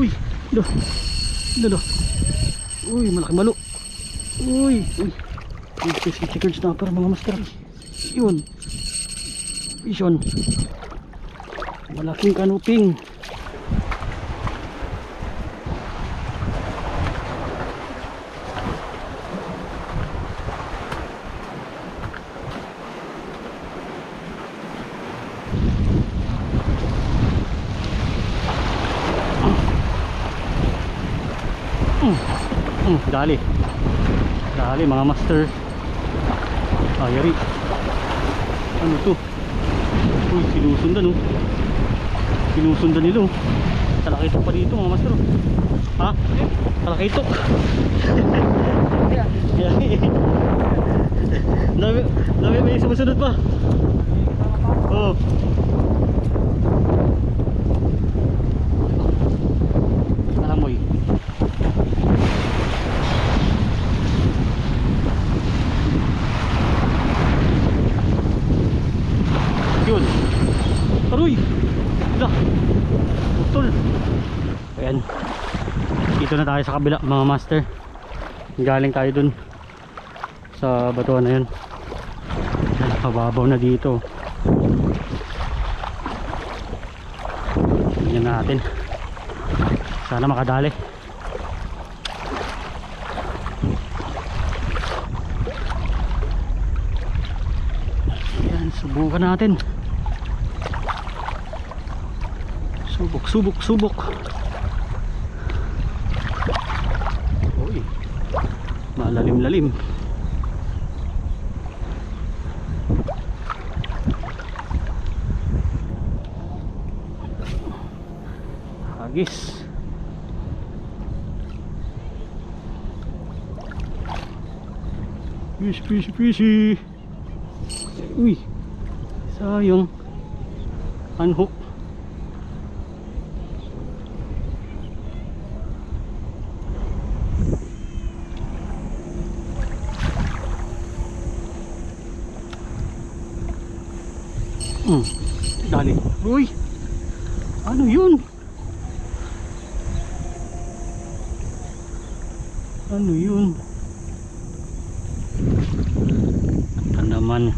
Uy, do. Do. Uy, malaki malo. Uy. Uy, checkered snapper mga master. Yun. Vision. Malaking kanuping. Dali. Dali mga master. Ayari. Ano to? Uy, sinusundan oh. Sinusundan nila oh. Talakitok pa dito mga master oh. Ha? Talakitok. Dami may sumusunod pa. Oh. Alamoy. Yun. Aroy. Dah. Putol. Ayan. Dito na tayo sa kabila mga master. Galing tayo dun sa batuan na yun. Nakababaw na dito. Tingnan natin. Sana makadali. Ayan, subukan natin. Subok. Uy, malalim-lalim. Hagis. Fishy. Uy, sayang. Unhook. Dali. Uy, ano yun? Ano yun? Ano naman?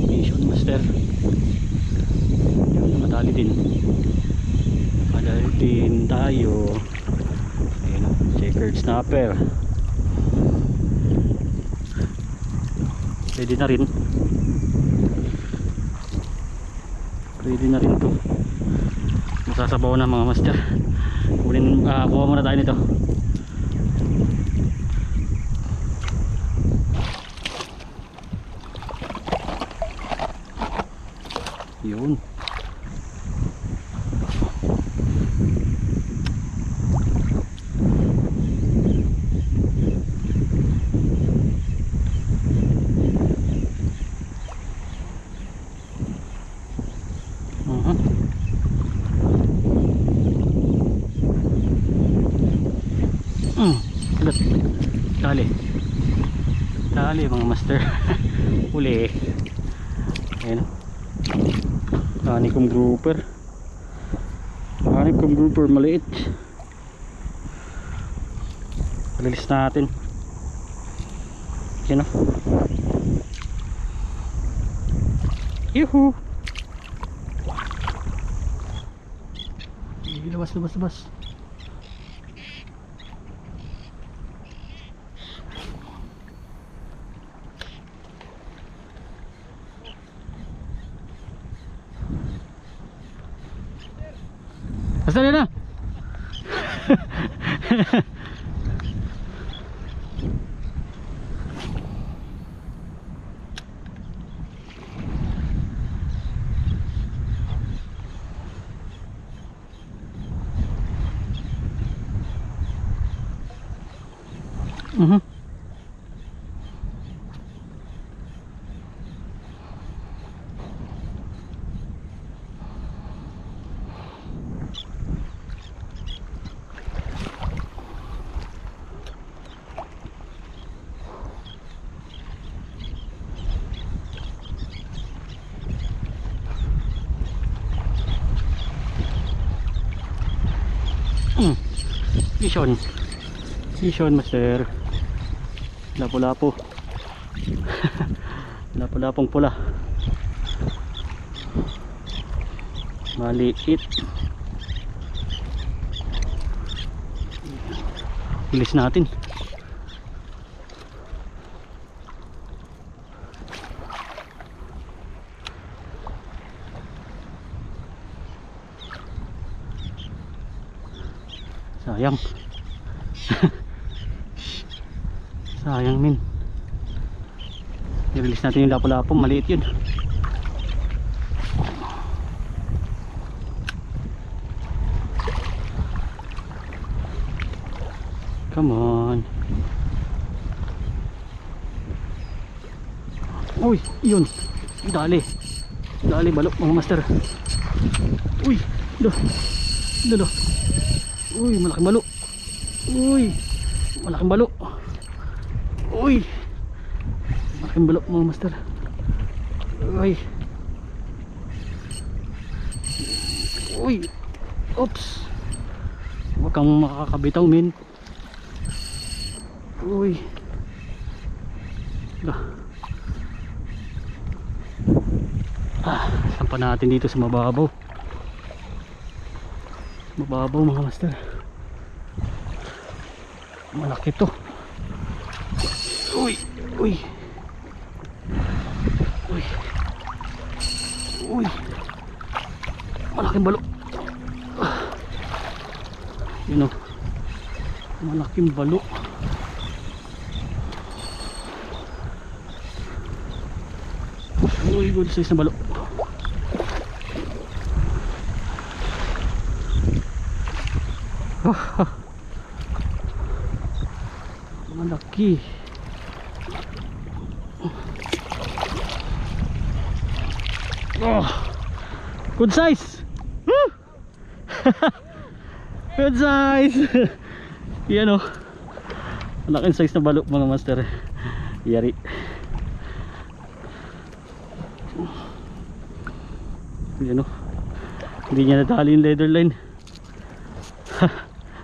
Vision master. Yun, madali din tayo. Ayun, checkered snapper. Pwede na rin to. Masasabaw na mga master. Kuha muna tayo nito. Yun. Dali mga master. Uli. Ayan. Honeycomb grouper. Honeycomb grouper maliit. Release natin. Yan o. Yuhu. Labas. Basta na. Vision. Vision master. Lapo-lapo. Lapo-lapong pula. Maliit. Bilis natin. Sayang. Sayang min. I-release natin yung lapo-lapo, maliit yun. Come on. Uy, yun. Dali. Dali balok mga master. Uy, do. Do. Uy, malaking balo. Uy, malaking balo. Uy, malaking balo mga master. Uy. Uy. Oops. Huwag kang makakabitaw min. Uy. Sampa natin dito sa mababaw. Mababaw mga master. Malaki to. Uy. Uy. Uy. Uy. Malaking balo. Yun o. Malaking balo. Uy, good size na balo. Malaki. Oh, good size. Woo! Good size. Yan o. Malaking size na balo mga master. Yari. Yan o. Hindi niya natali yung leather line.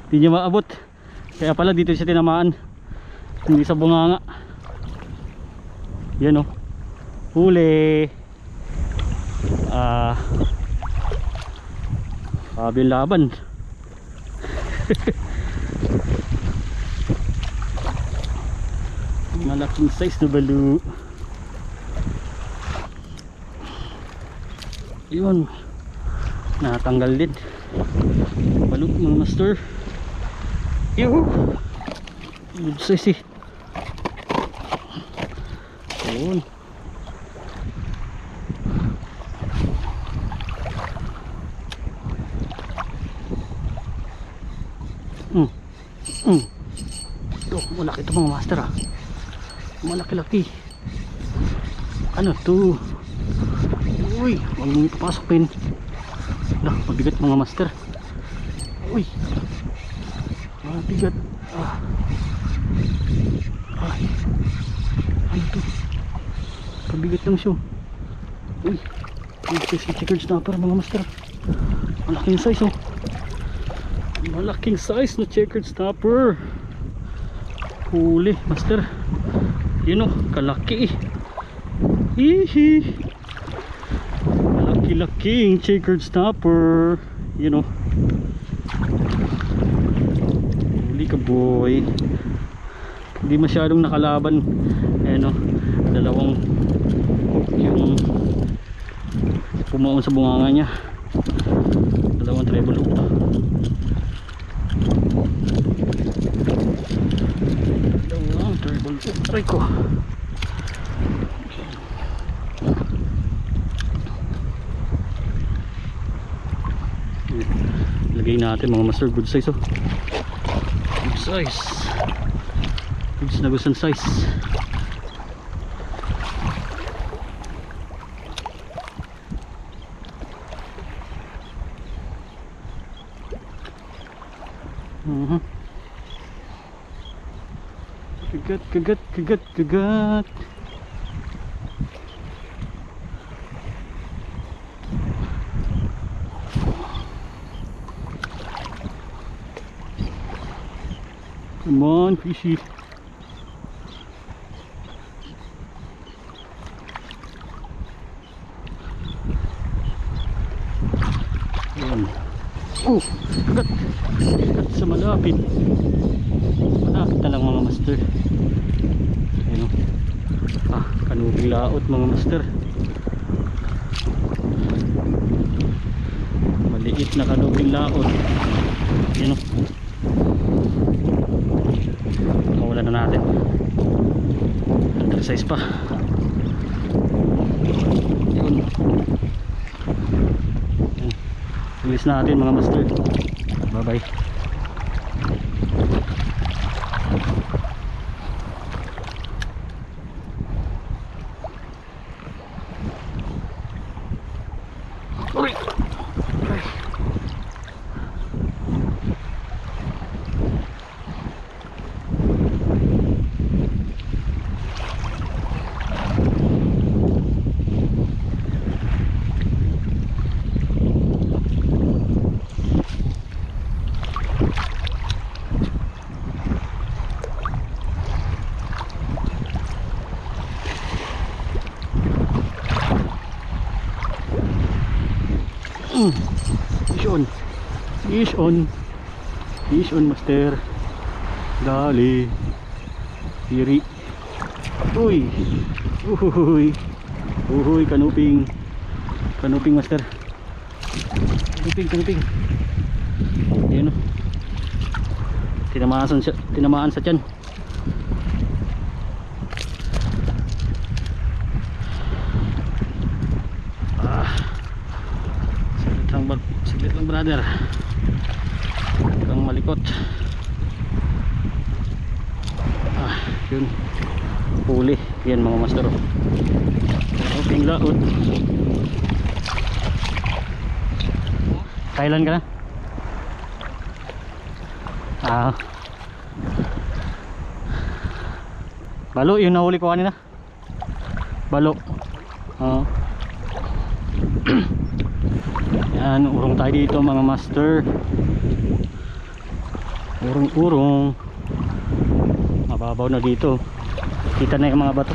Hindi niya maabot. Kaya pala dito siya tinamaan. Hindi sa bunganga. Yan o. Huli. Sabi yung laban. Malaking size na balo. Yun. Natanggal din. Balo mga master. Yun. Good size eh. Yun. Ito, malaki ito mga master ah. Malaki-laki. Ano to? Uy, huwag mong ipapasok pin. Mabigat mga master. Uy, mabigat. Ay, ano to? Pabigat lang siya. Uy, ito si checkered snapper mga master. Malaking size oh. Malaking size na checkered snapper. Huli master. Yun oh, kalaki eh. Hihi. Malaki-laking checkered snapper. Yun oh. Huli ka boy. Hindi masyadong nakalaban. Ayan oh, dalawang yung pumaon sa bunganga niya. Dalawang treble hook. Dalawang treble hook. Try ko. Lagay natin mga master. Good size oh. Good size. Goods na goods ang size. Kagat. Come on, fishy. Ayan. Kagat. Kagat sa malapit. Malapit na lang mga master. Ayan o. Kanubing laot mga master. Maliit na kanubing laot. Ayan o. Nakulan na natin. Undersize pa. Ayan. Release natin mga master. Bye bye. Uy! Fish on. Fish on. Fish on master. Dali. Tiri. Uy. Uy. Uy, kanuping. Kanuping master. Kanuping. Ayan o. Tinamaan sa tiyan. Saglit lang brother. Kang malikot. Yun. Huli. Yan mga master. Kanuping laot. Thailand ka na? Balo yung nahuli ko kanina. Balo. Yan, urong tayo dito mga master. Urong mababaw na dito. Kita na yung mga bato.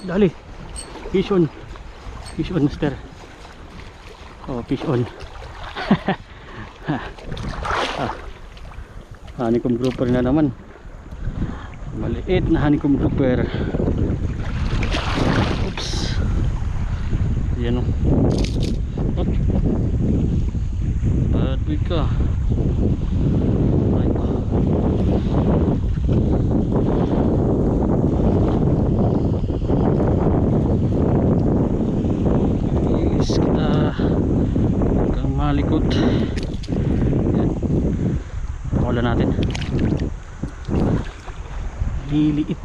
Dali. Fish on. Fish on master. Oh, fish on. Honeycomb grouper na naman. Maliit na honeycomb grouper. Oops. Yan o. Bad boy ka. Malikot. Yan. Wala natin. Liliit.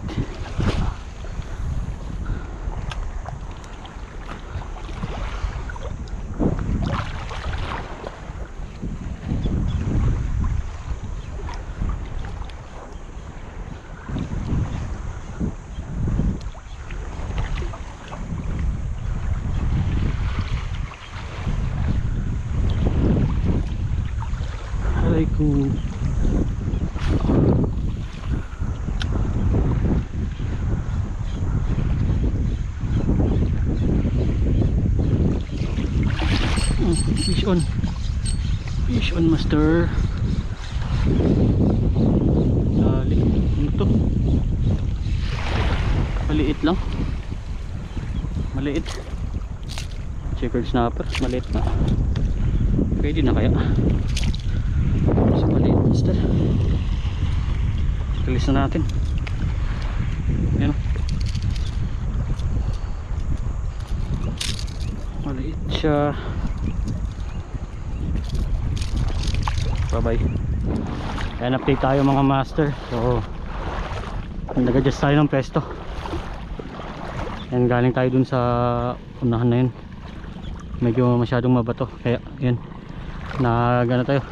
Fish on master. Dali. Ano to? Maliit lang. Maliit. Checkered snapper. Maliit na. Pwede na kaya. So maliit master. Release na natin. Ayan. Maliit siya. Bye bye. Ayan, update tayo mga master. So nag-adjust tayo ng pesto. Ayan, galing tayo dun sa unahan na yun. Medyo masyadong mabato. Kaya yan, nagana tayo,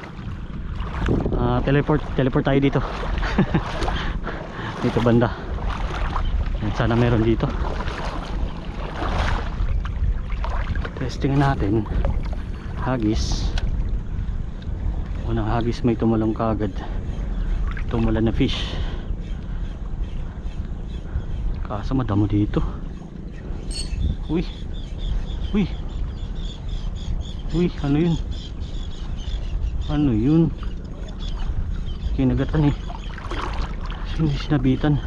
teleport tayo dito. Dito banda. Yan, sana meron dito. Testing natin. Hagis. Unang hagis may tumalong kaagad. Tumulan na fish. Kaso madamo dito. Uy. Uy. Uy, ano yun? Ano yun? Kinagatan eh. Sinabitan.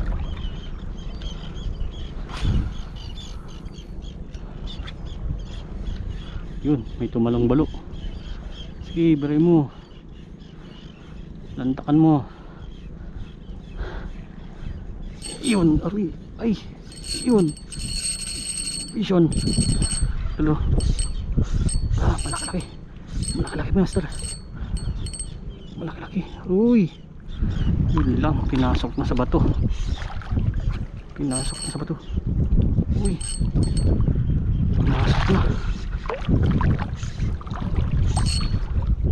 Yun, may tumalong balo. Sige, bari mo. Lantakan mo. Yun, aray. Ay, yun. Vision. Hello. Malaki-laki. Malaki-laki, master. Malaki-laki. Uy. Yun lang, pinasok na sa bato. Pinasok na sa bato. Uy. Pinasok na.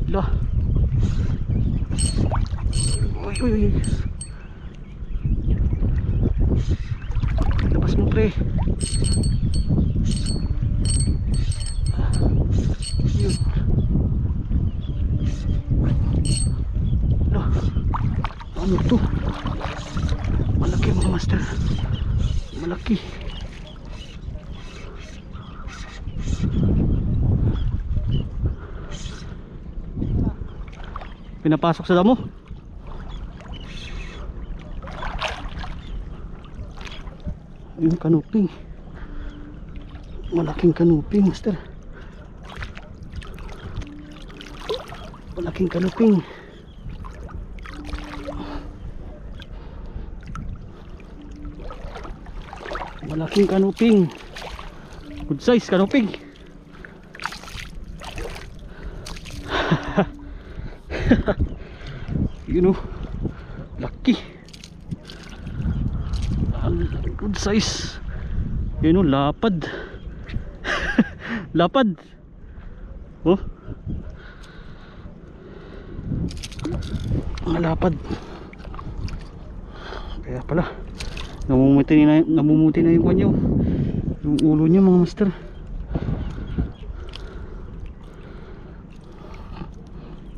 Lah. Uy, uy, uy. Labas mo, pre. Yun. Lah. Ano to? Malaki mga master. Malaki. Pinapasok sa damo. Yung kanuping. Malaking kanuping, master. Malaking kanuping. Malaking kanuping. Good size kanuping. You know, laki. Good size. You know, lapad. Lapad. Oh. Mga lapad. Kaya pala namumuti na yung kanyo. Yung ulo niya mga master.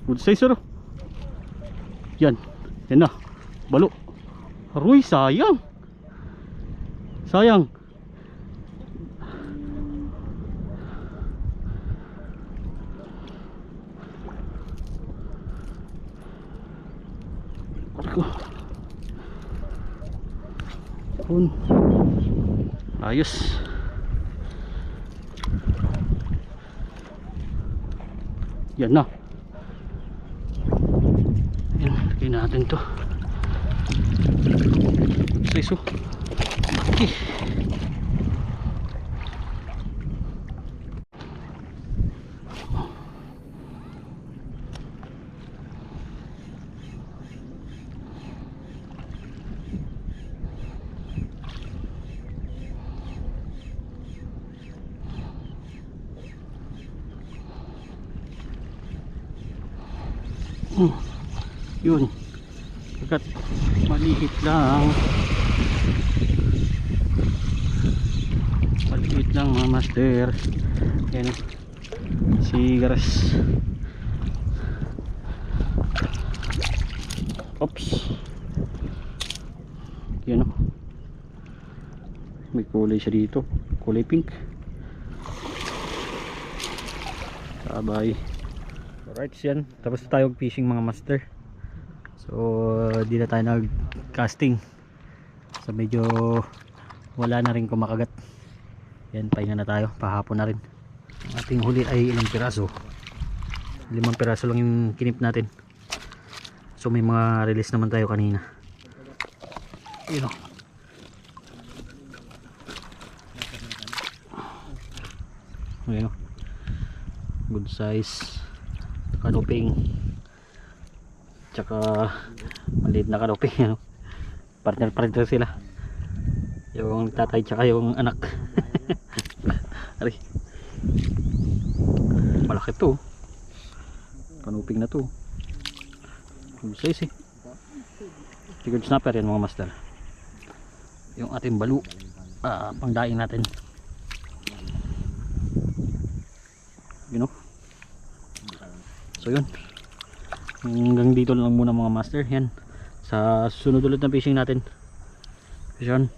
Good size, sir. Yan. Yan na. Balo. Aroy, sayang. Sayang. Ayos. Yan na. Yan, lagay natin to. Siso. Okay. Yun, kagat maliit lang mga master. Yan, sigaras. Oops, yan o, may kulay siya dito, kulay pink. Sabay. Alright, yan. Tapos tayo fishing mga master. So, di na tayo nag-casting. So, medyo wala na rin kumakagat. Yan, pahinga na tayo. Pahapon na rin. Ang ating huli ay ilang piraso. 5 piraso lang yung kinip natin. So, may mga release naman tayo kanina. Yun o. Yun o. Good size. Kanuping, tsaka maliit na kanuping, ano? Partner sila, yung tatay tsaka yung anak. Ari, malaki to, kanuping na to. Good size eh. Triggered snapper yan mga master. Yung ating balu, pangdaing natin. You know? So yun. Hanggang dito lang muna mga master. Yan. Sa susunod ulit na fishing natin. Fish on.